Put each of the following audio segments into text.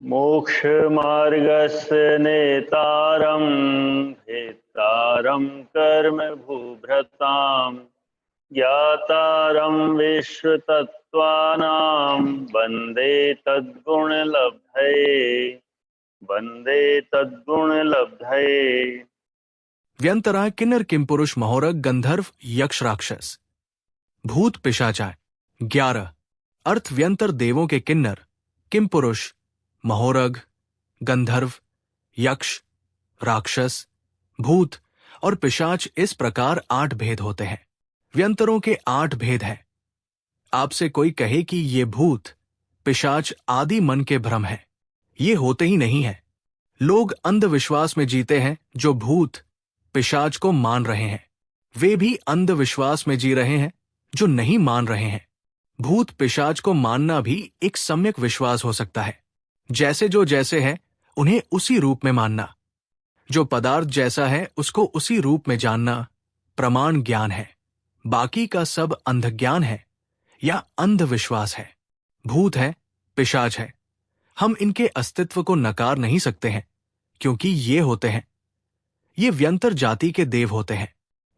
मोक्षमार्गस्य नेतारं भेत्तारं कर्म भूभृतां ज्ञातारं विश्वतत्त्वानां वन्दे तद्गुणलब्धये। व्यंतरा किन्नर किमपुरुष महोरग गंधर्व यक्ष राक्षस। भूत पिशाचाय 11। अर्थ व्यंतर देवों के किन्नर, किमपुरुष, महोरग, गंधर्व, यक्ष, राक्षस, भूत और पिशाच। इस प्रकार 8 भेद होते हैं। व्यंतरों के 8 भेद हैं। आपसे कोई कहे कि ये भूत पिशाच आदि मन के भ्रम है, ये होते ही नहीं है। लोग अंधविश्वास में जीते हैं। जो भूत पिशाच को मान रहे हैं वे भी अंधविश्वास में जी रहे हैं जो नहीं मान रहे हैं। भूत पिशाच को मानना भी एक सम्यक विश्वास हो सकता है। जैसे जो जैसे है उन्हें उसी रूप में मानना, जो पदार्थ जैसा है उसको उसी रूप में जानना प्रमाण ज्ञान है। बाकी का सब अंधज्ञान है या अंधविश्वास है। भूत है, पिशाच है, हम इनके अस्तित्व को नकार नहीं सकते हैं क्योंकि ये होते हैं। ये व्यंतर जाति के देव होते हैं।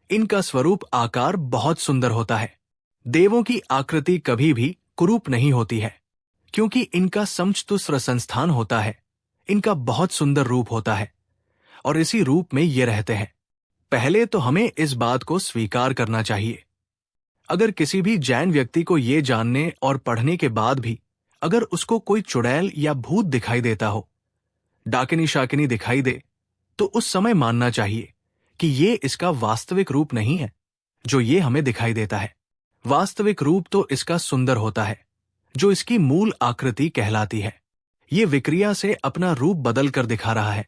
इनका स्वरूप आकार बहुत सुंदर होता है। देवों की आकृति कभी भी कुरूप नहीं होती है क्योंकि इनका समचतुस्र संस्थान होता है। इनका बहुत सुंदर रूप होता है और इसी रूप में ये रहते हैं। पहले तो हमें इस बात को स्वीकार करना चाहिए। अगर किसी भी जैन व्यक्ति को ये जानने और पढ़ने के बाद भी अगर उसको कोई चुड़ैल या भूत दिखाई देता हो, डाकिनी शाकिनी दिखाई दे, तो उस समय मानना चाहिए कि ये इसका वास्तविक रूप नहीं है जो ये हमें दिखाई देता है। वास्तविक रूप तो इसका सुंदर होता है जो इसकी मूल आकृति कहलाती है। ये विक्रिया से अपना रूप बदल कर दिखा रहा है।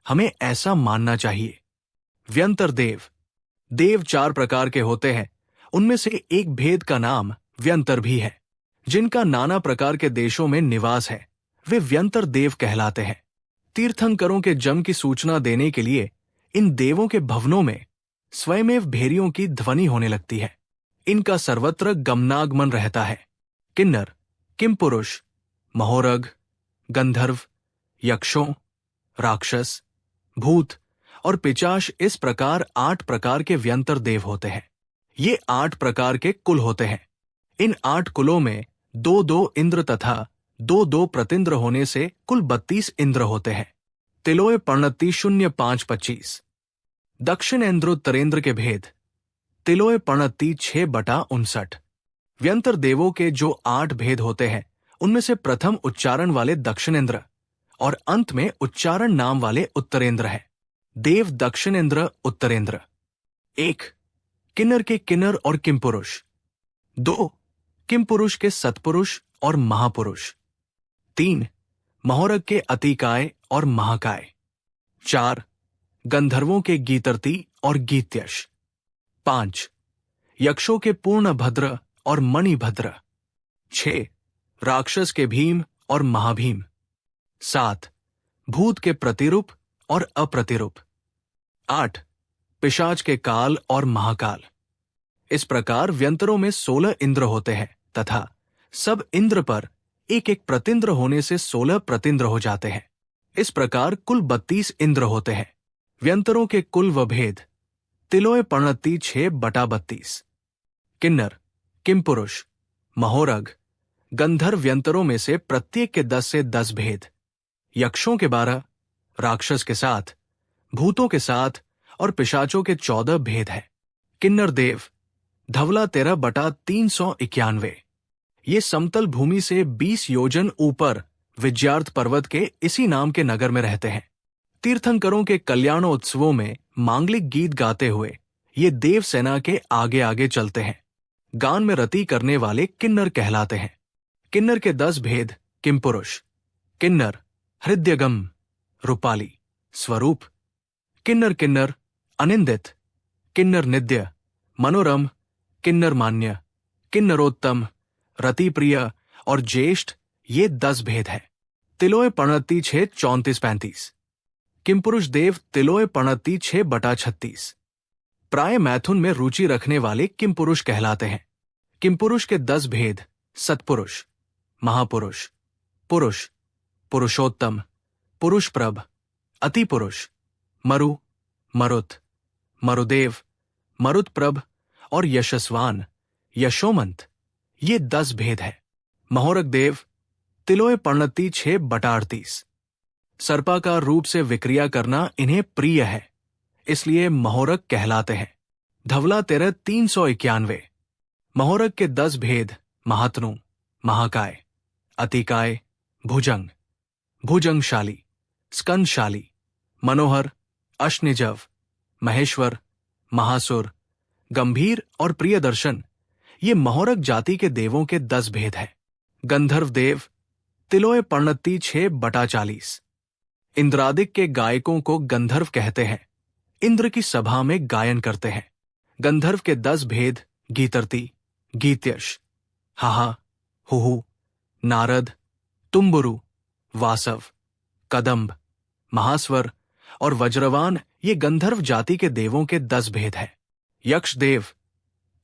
हमें ऐसा मानना चाहिए। व्यंतर देव 4 प्रकार के होते हैं। उनमें से एक भेद का नाम व्यंतर भी है। जिनका नाना प्रकार के देशों में निवास है वे व्यंतर देव कहलाते हैं। तीर्थंकरों के जम की सूचना देने के लिए इन देवों के भवनों में स्वयमेव भेरियों की ध्वनि होने लगती है। इनका सर्वत्र गमनागमन रहता है। किन्नर, किमपुरुष, महोरग, गंधर्व, यक्षों, राक्षस, भूत और पिशाच, इस प्रकार 8 प्रकार के व्यंतर देव होते हैं। ये 8 प्रकार के कुल होते हैं। इन 8 कुलों में 2-2 इंद्र तथा 2-2 प्रतिंद्र होने से कुल 32 इंद्र होते हैं। तिलोय पर्णति 05-25। दक्षिणेन्द्रोत्तरेंद्र के भेद। तिलोय पर्णति 6/59। व्यंतर देवों के जो 8 भेद होते हैं उनमें से प्रथम उच्चारण वाले दक्षिणेन्द्र और अंत में उच्चारण नाम वाले उत्तरेंद्र है। देव दक्षिणेन्द्र उत्तरेंद्र। 1. किन्नर के किन्नर और किमपुरुष। 2. किमपुरुष के सत्पुरुष और महापुरुष। 3. महोरग के अतिकाय और महाकाय। 4. गंधर्वों के गीतर्ती और गीत्यश। 5. यक्षों के पूर्णभद्र और मणिभद्र। 6. राक्षस के भीम और महाभीम। 7. भूत के प्रतिरूप और अप्रतिरूप। 8. पिशाच के काल और महाकाल। इस प्रकार व्यंतरों में 16 इंद्र होते हैं तथा सब इंद्र पर एक एक प्रतिंद्र होने से 16 प्रतिंद्र हो जाते हैं। इस प्रकार कुल 32 इंद्र होते हैं। व्यंतरों के कुल व भेद। तिलोय पर्णति 6/32। किन्नर, किमपुरुष, महोरग, गंधर्व व्यंतरों में से प्रत्येक के 10 से 10 भेद। यक्षों के 12, राक्षस के 7, भूतों के 7 और पिशाचों के 14 भेद है। किन्नर देव धवला 13/391। ये समतल भूमि से 20 योजन ऊपर विज्यार्थ पर्वत के इसी नाम के नगर में रहते हैं। तीर्थंकरों के कल्याणोत्सवों में मांगलिक गीत गाते हुए ये देव सेना के आगे आगे चलते हैं। गान में रति करने वाले किन्नर कहलाते हैं। किन्नर के 10 भेद। किमपुरुष। किन्नर हृदयगम रूपाली स्वरूप। किन्नर किन्नर अनिंदित। किन्नर निद्य मनोरम। किन्नर मान्य, किन्नरोत्तम, रतिप्रिय और ज्येष्ठ, ये 10 भेद है। तिलोय पर्णति 6/34-35। किमपुरुष देव तिलोय पर्णति 6/36। प्राय मैथुन में रुचि रखने वाले किमपुरुष कहलाते हैं। किमपुरुष के 10 भेद। सत्पुरुष, महापुरुष, पुरुष, पुरुषोत्तम, पुरुषप्रभ, अतिपुरुष, मरु, मरुत, मरुदेव, मरुतप्रभ और यशस्वान, यशोमंत, ये 10 भेद है। महोरक देव, तिलोय पर्णति 6/38। सर्पाकार रूप से विक्रिया करना इन्हें प्रिय है, इसलिए महोरक कहलाते हैं। धवला तेरह 391। महोरक के 10 भेद महातनु, महाकाय, अतिकाय, भुजंग, भुजंगशाली, स्कंदशाली, मनोहर, अश्निजव, महेश्वर, महासुर, गंभीर और प्रियदर्शन, ये महोरक जाति के देवों के 10 भेद हैं। गंधर्व देव, तिलोय पर्णति 6/40। इंद्रादिक के गायकों को गंधर्व कहते हैं। इंद्र की सभा में गायन करते हैं। गंधर्व के 10 भेद गीतर्ती, गीत्यश, हाहा, हुहु, नारद, तुम्बुरु, वासव, कदम्ब, महास्वर और वज्रवान, ये गंधर्व जाति के देवों के 10 भेद हैं। यक्ष देव,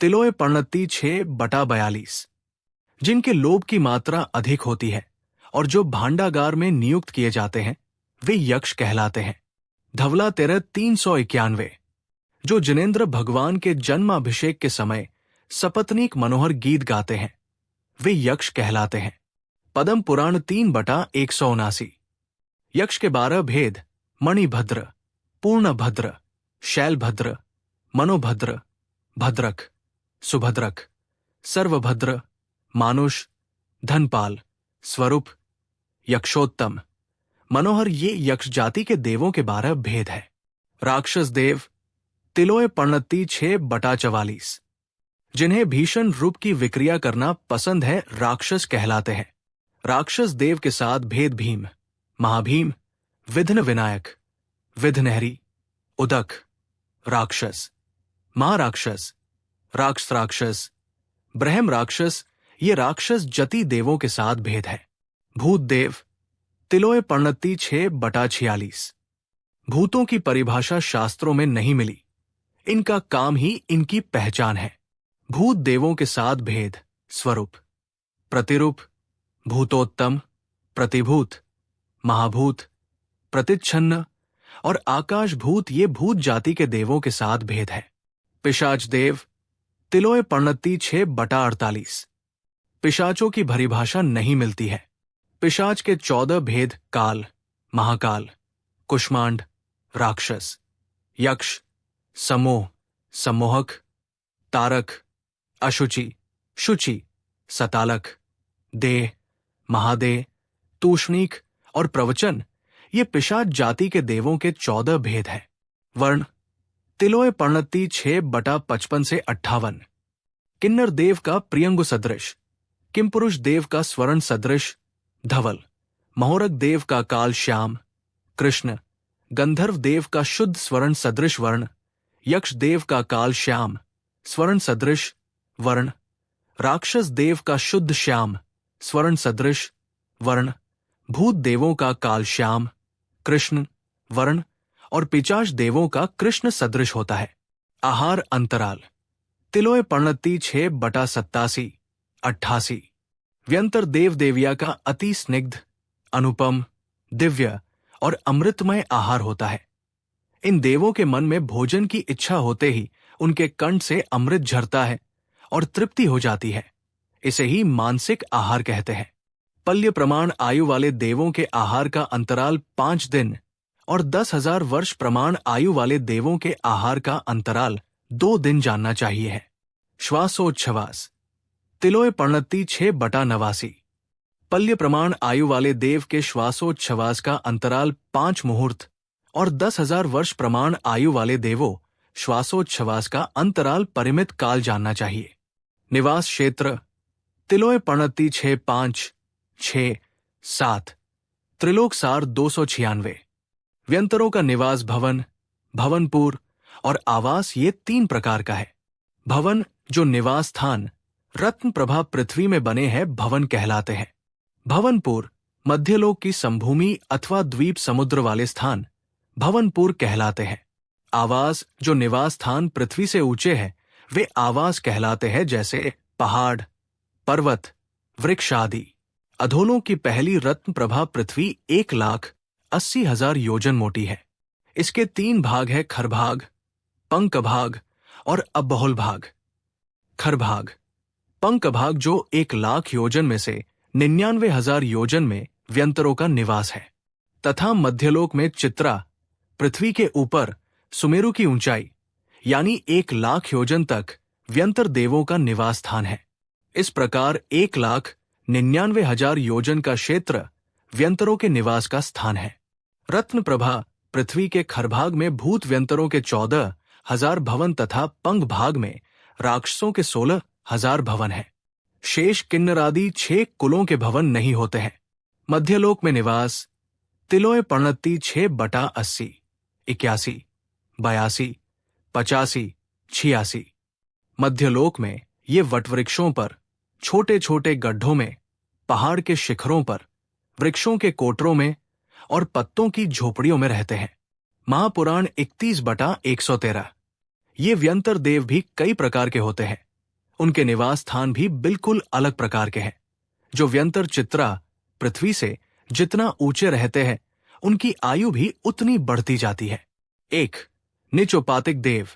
तिलोय पर्णति 6/42। जिनके लोभ की मात्रा अधिक होती है और जो भांडागार में नियुक्त किए जाते हैं, वे यक्ष कहलाते हैं। धवला तेरह 391। जो जिनेंद्र भगवान के जन्माभिषेक के समय सपत्नीक मनोहर गीत गाते हैं, वे यक्ष कहलाते हैं। पद्म पुराण 3/179। यक्ष के 12 भेद मणिभद्र, पूर्णभद्र, शैलभद्र, मनोभद्र, भद्रक, सुभद्रक, सर्वभद्र, मानुष, धनपाल, स्वरूप, यक्षोत्तम, मनोहर, ये यक्ष जाति के देवों के 12 भेद है। राक्षस देव, तिलोय पर्णति 6/44। जिन्हें भीषण रूप की विक्रिया करना पसंद है, राक्षस कहलाते हैं। राक्षस देव के 7 भेद भीम, महाभीम, विघ्न विनायक, विघ्नहरी, उदक, राक्षस, महाराक्षस, राक्षस, ब्रह्म राक्षस, ये राक्षस जति देवों के 7 भेद है। भूत देव, तिलोय पर्णति 6/46। भूतों की परिभाषा शास्त्रों में नहीं मिली, इनका काम ही इनकी पहचान है। भूत देवों के 7 भेद स्वरूप, प्रतिरूप, भूतोत्तम, प्रतिभूत, महाभूत, प्रतिच्छन्न और आकाश भूत, ये भूत जाति के देवों के 7 भेद है। पिशाच देव, तिलोय पर्णति 6/48। पिशाचों की परिभाषा नहीं मिलती है। पिशाच के 14 भेद काल, महाकाल, कुष्मांड, राक्षस, यक्ष, समोह, सम्मोहक, तारक, अशुचि, शुचि, सतालक, देह, महादेह, तूष्णीक और प्रवचन, ये पिशाच जाति के देवों के 14 भेद है। वर्ण, तिलोय पर्णति 6/55 से 58। किन्नर देव का प्रियंगु सदृश, किमपुरुष देव का स्वर्ण सदृश धवल, महोरक देव का काल श्याम, कृष्ण, गंधर्व देव का शुद्ध स्वर्ण सदृश वर्ण, यक्ष देव का काल श्याम, स्वर्ण सदृश वर्ण, राक्षस देव का शुद्ध श्याम, स्वर्ण सदृश वर्ण, भूत देवों का काल श्याम, कृष्ण वर्ण और पिचाच देवों का कृष्ण सदृश होता है। आहार अंतराल, तिलोय पर्णति 6/87, 88। व्यंतर देव देविया का अति स्निग्ध, अनुपम, दिव्य और अमृतमय आहार होता है। इन देवों के मन में भोजन की इच्छा होते ही उनके कंठ से अमृत झरता है और तृप्ति हो जाती है। इसे ही मानसिक आहार कहते हैं। पल्य प्रमाण आयु वाले देवों के आहार का अंतराल 5 दिन और 10,000 वर्ष प्रमाण आयु वाले देवों के आहार का अंतराल 2 दिन जानना चाहिए है। श्वासोच्छ्वास, तिलोय पर्णति 6/89। पल्य प्रमाण आयु वाले देव के श्वासोच्छ्वास का अंतराल 5 मुहूर्त और 10,000 वर्ष प्रमाण आयु वाले देवों श्वासोच्छ्वास का अंतराल परिमित काल जानना चाहिए। निवास क्षेत्र, तिलोय पर्णति 6/5, 6, 7। त्रिलोकसार 296। व्यंतरों का निवास भवन, भवनपुर और आवास, ये 3 प्रकार का है। भवन, जो निवास स्थान रत्न प्रभा पृथ्वी में बने हैं, भवन कहलाते हैं। भवनपुर, मध्यलोक की संभूमि अथवा द्वीप समुद्र वाले स्थान भवनपुर कहलाते हैं। आवास, जो निवास स्थान पृथ्वी से ऊंचे हैं, वे आवास कहलाते हैं, जैसे पहाड़, पर्वत, वृक्ष आदि। अधोलों की पहली रत्न प्रभा पृथ्वी 1,80,000 योजन मोटी है। इसके 3 भाग है, खरभाग, पंकभाग और अबहुल भाग। खरभाग, पंकभाग जो 1,00,000 योजन में से 99,000 योजन में व्यंतरों का निवास है, तथा मध्यलोक में चित्रा, पृथ्वी के ऊपर सुमेरु की ऊंचाई यानी 1,00,000 योजन तक व्यंतर देवों का निवास स्थान है। इस प्रकार 1,99,000 योजन का क्षेत्र व्यंतरों के निवास का स्थान है। रत्न प्रभा पृथ्वी के खरभाग में भूत व्यंतरों के 14,000 भवन तथा पंग भाग में राक्षसों के 16,000 भवन हैं। शेष किन्नर आदि 6 कुलों के भवन नहीं होते हैं। मध्यलोक में निवास तिलोय पर्णति 6/80, 81, 82, 85, 86। मध्यलोक में ये वटवृक्षों पर, छोटे छोटे गड्ढों में, पहाड़ के शिखरों पर, वृक्षों के कोटरों में और पत्तों की झोपड़ियों में रहते हैं। महापुराण 31/113। ये व्यंतर देव भी कई प्रकार के होते हैं। उनके निवास स्थान भी बिल्कुल अलग प्रकार के हैं। जो व्यंतर चित्रा पृथ्वी से जितना ऊंचे रहते हैं, उनकी आयु भी उतनी बढ़ती जाती है। 1. निचोपातिक देव,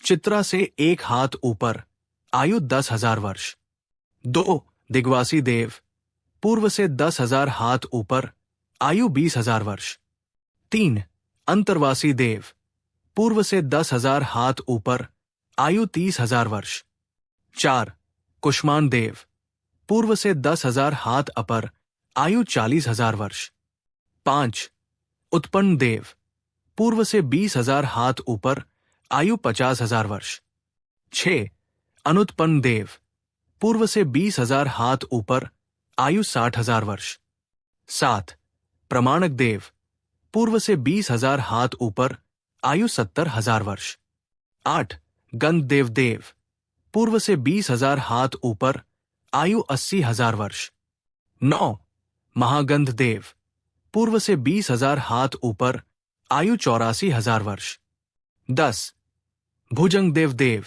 चित्रा से 1 हाथ ऊपर, आयु 10,000 वर्ष। 2. दिग्वासी देव, पूर्व से 10,000 हाथ ऊपर, आयु 20,000 वर्ष। 3. अंतर्वासी देव, पूर्व से 10,000 हाथ ऊपर, आयु 30,000 वर्ष। 4. कुष्मान देव, पूर्व से 10,000 हाथ अपर, आयु 40,000 वर्ष। 5. उत्पन्न देव, पूर्व से 20,000 हाथ ऊपर, आयु 50,000 वर्ष। 6. अनुत्पन्न देव, पूर्व से 20,000 हाथ ऊपर, आयु 60,000 वर्ष। 7. प्रमाणक देव, पूर्व से 20,000 हाथ ऊपर, आयु 70,000 वर्ष। 8. गंधदेव देव, पूर्व से 20,000 हाथ ऊपर, आयु 80,000 वर्ष। 9. महागंध देव, पूर्व से 20,000 हाथ ऊपर, आयु 84,000 वर्ष। 10. भुजंग देव देव,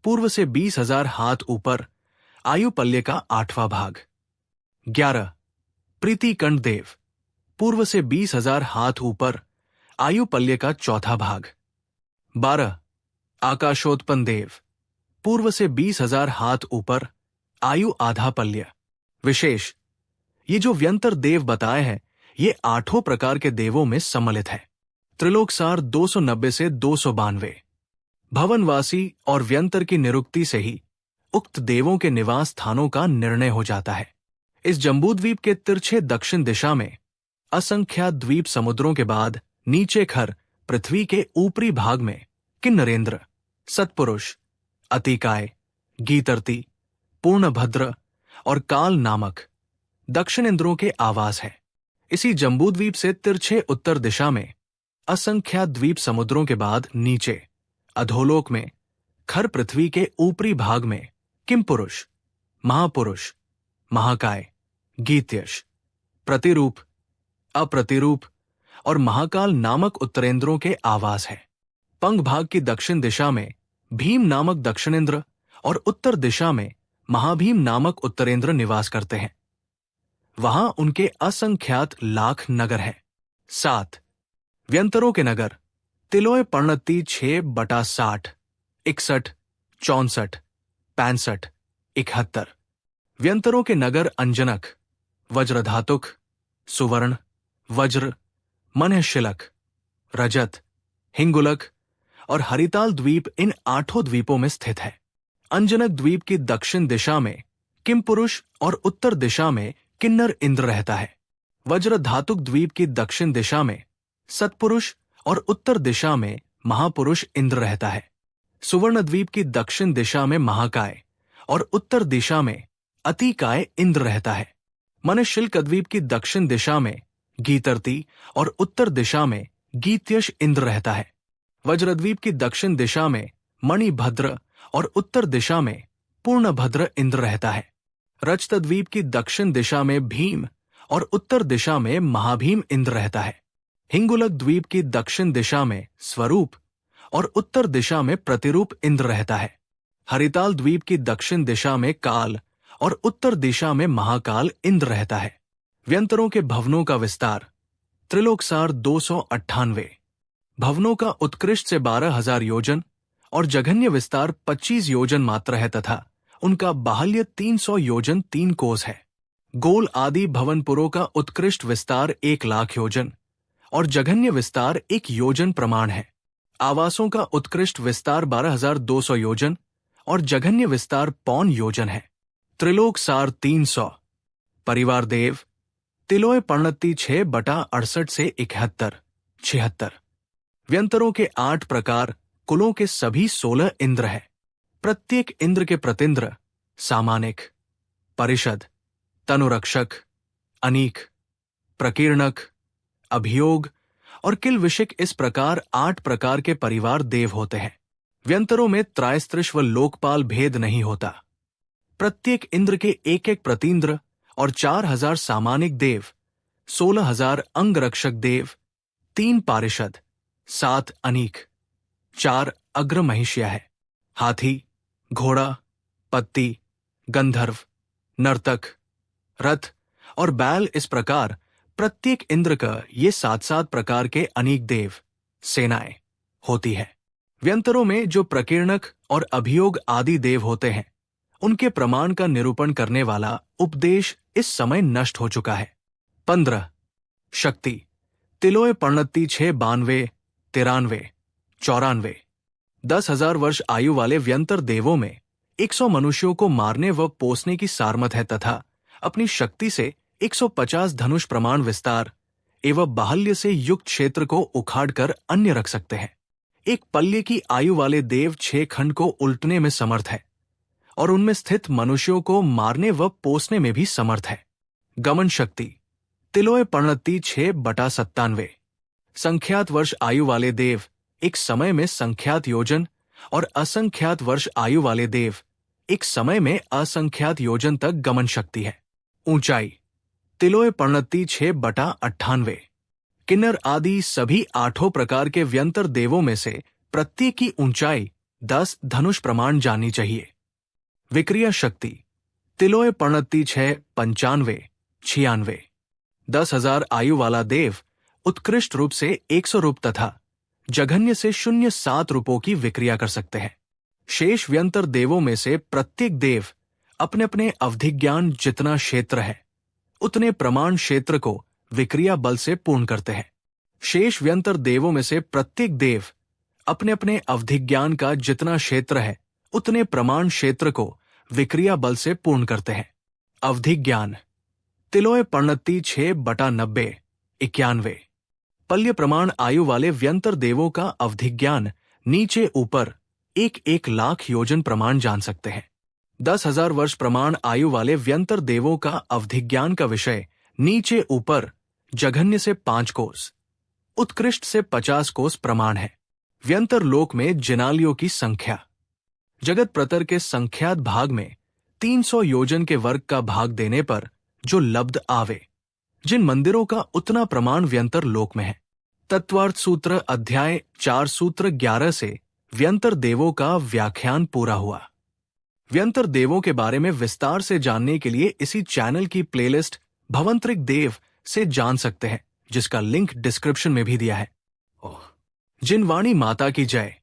पूर्व से 20,000 हाथ ऊपर, आयु पल्य का 8वां भाग। 11. प्रीतिकंठ देव, पूर्व से 20,000 हाथ ऊपर, आयु पल्य का 4था भाग। 12. आकाशोत्पन्न देव, पूर्व से 20,000 हाथ ऊपर, आयु आधा पल्य। विशेष, ये जो व्यंतर देव बताए हैं, ये 8 प्रकार के देवों में सम्मिलित है। त्रिलोकसार 290 से 292। भवनवासी और व्यंतर की निरुक्ति से ही उक्त देवों के निवास स्थानों का निर्णय हो जाता है। इस जम्बूद्वीप के तिरछे दक्षिण दिशा में असंख्यात द्वीप समुद्रों के बाद नीचे खर पृथ्वी के ऊपरी भाग में किन्नरेंद्र, सत्पुरुष, अतिकाय, गीतर्ती, पूर्णभद्र और काल नामक दक्षिण इंद्रों के आवास है। इसी जम्बूद्वीप से तिरछे उत्तर दिशा में असंख्यात द्वीप समुद्रों के बाद नीचे अधोलोक में खर पृथ्वी के ऊपरी भाग में किमपुरुष, महापुरुष, महाकाय, गीत्यश, प्रतिरूप, अप्रतिरूप और महाकाल नामक उत्तरेंद्रों के आवास है। पंग भाग की दक्षिण दिशा में भीम नामक दक्षिणेंद्र और उत्तर दिशा में महाभीम नामक उत्तरेंद्र निवास करते हैं। वहां उनके असंख्यात लाख नगर हैं। 7. व्यंतरों के नगर तिलोय पर्णति 6/60, 61, 64, 65, 71। व्यंतरों के नगर अंजनक, वज्रधातुक, सुवर्ण, वज्र, मनःशिलक, रजत, हिंगुलक और हरिताल द्वीप इन 8 द्वीपों में स्थित है। अंजनक द्वीप की दक्षिण दिशा में किमपुरुष और उत्तर दिशा में किन्नर इंद्र रहता है। वज्रधातुक द्वीप की दक्षिण दिशा में सत्पुरुष और उत्तर दिशा में महापुरुष इंद्र रहता है। सुवर्ण द्वीप की दक्षिण दिशा में महाकाय और उत्तर दिशा में अतिकाय इंद्र रहता है। मनःशिल्क द्वीप की दक्षिण दिशा में गीतर्ती और उत्तर दिशा में गीत्यश इंद्र रहता है। वज्रद्वीप की दक्षिण दिशा में मणिभद्र और उत्तर दिशा में पूर्णभद्र इंद्र रहता है। रजतद्वीप की दक्षिण दिशा में भीम और उत्तर दिशा में महाभीम इंद्र रहता है। हिंगुलक द्वीप की दक्षिण दिशा में स्वरूप और उत्तर दिशा में प्रतिरूप इंद्र रहता है। हरिताल द्वीप की दक्षिण दिशा में काल और उत्तर दिशा में महाकाल इंद्र रहता है। व्यंतरों के भवनों का विस्तार त्रिलोकसार 298, भवनों का उत्कृष्ट से 12,000 योजन और जघन्य विस्तार 25 योजन मात्र है तथा उनका बाह्य 300 योजन 3 कोस है। गोल आदि भवनपुरों का उत्कृष्ट विस्तार 1,00,000 योजन और जघन्य विस्तार 1 योजन प्रमाण है। आवासों का उत्कृष्ट विस्तार 12,200 योजन और जघन्य विस्तार 5 योजन है। त्रिलोकसार 300, परिवार देव तिलोय पर्णति 6/68 से 71, 76। व्यंतरों के 8 प्रकार, कुलों के सभी 16 इंद्र है। प्रत्येक इंद्र के प्रतिंद्र सामानिक, परिषद, तनुरक्षक, अनीक, प्रकीर्णक, अभियोग और किलविशिक इस प्रकार 8 प्रकार के परिवार देव होते हैं। व्यंतरों में त्रायस्त्रिश व लोकपाल भेद नहीं होता। प्रत्येक इंद्र के 1-1 प्रतींद्र और 4,000 सामानिक देव, 16,000 अंगरक्षक देव, 3 पारिषद, 7 अनीक, 4 अग्र महिष्या है। हाथी, घोड़ा, पत्ती, गंधर्व, नर्तक, रथ और बैल इस प्रकार प्रत्येक इंद्र का ये 7-7 प्रकार के अनीक देव, सेनाएं होती है। व्यंतरों में जो प्रकीर्णक और अभियोग आदि देव होते हैं, उनके प्रमाण का निरूपण करने वाला उपदेश इस समय नष्ट हो चुका है। 15 शक्ति तिलोय पर्णति 692, 93, 94। 10,000 वर्ष आयु वाले व्यंतर देवों में 100 मनुष्यों को मारने व पोसने की सामर्थ है तथा अपनी शक्ति से 150 धनुष प्रमाण विस्तार एवं बाहुल्य से युक्त क्षेत्र को उखाड़कर अन्य रख सकते हैं। एक पल्ले की आयु वाले देव 6 खंड को उल्टने में समर्थ है और उनमें स्थित मनुष्यों को मारने व पोसने में भी समर्थ है। गमन शक्ति तिलोय पर्णति 6/97। संख्यात वर्ष आयु वाले देव एक समय में संख्यात योजन और असंख्यात वर्ष आयु वाले देव एक समय में असंख्यात योजन तक गमन शक्ति है। ऊंचाई तिलोय पर्णति 6/98। किन्नर आदि सभी 8 प्रकार के व्यंतर देवों में से प्रत्येक की ऊंचाई 10 धनुष प्रमाण जानी चाहिए। विक्रिया शक्ति तिलोय पर्णति 6/95, 96। 10,000 आयु वाला देव उत्कृष्ट रूप से 100 रूप तथा जघन्य से 0.7 रूपों की विक्रिया कर सकते हैं। शेष व्यंतर देवों में से प्रत्येक देव अपने अपने अवधिज्ञान जितना क्षेत्र है उतने प्रमाण क्षेत्र को विक्रिया बल से पूर्ण करते हैं। शेष व्यंतर देवों में से प्रत्येक देव अपने अपने अवधिज्ञान का जितना क्षेत्र है उतने प्रमाण क्षेत्र को विक्रिया बल से पूर्ण करते हैं। अवधिज्ञान तिलोय पर्णति 6/90, 91। पल्य प्रमाण आयु वाले व्यंतर देवों का अवधिज्ञान नीचे ऊपर 1-1 लाख योजन प्रमाण जान सकते हैं। 10,000 वर्ष प्रमाण आयु वाले व्यंतर देवों का अवधिज्ञान का विषय नीचे ऊपर जघन्य से 5 कोस, उत्कृष्ट से 50 कोस प्रमाण है। व्यंतर लोक में जिनालियों की संख्या जगत प्रतर के संख्यात भाग में 300 योजन के वर्ग का भाग देने पर जो लब्ध आवे, जिन मंदिरों का उतना प्रमाण व्यंतर लोक में है। तत्वार्थ सूत्र अध्याय 4 सूत्र 11 से व्यंतर देवों का व्याख्यान पूरा हुआ। व्यंतर देवों के बारे में विस्तार से जानने के लिए इसी चैनल की प्लेलिस्ट भवंतरिक देव से जान सकते हैं, जिसका लिंक डिस्क्रिप्शन में भी दिया है। जिनवाणी माता की जय।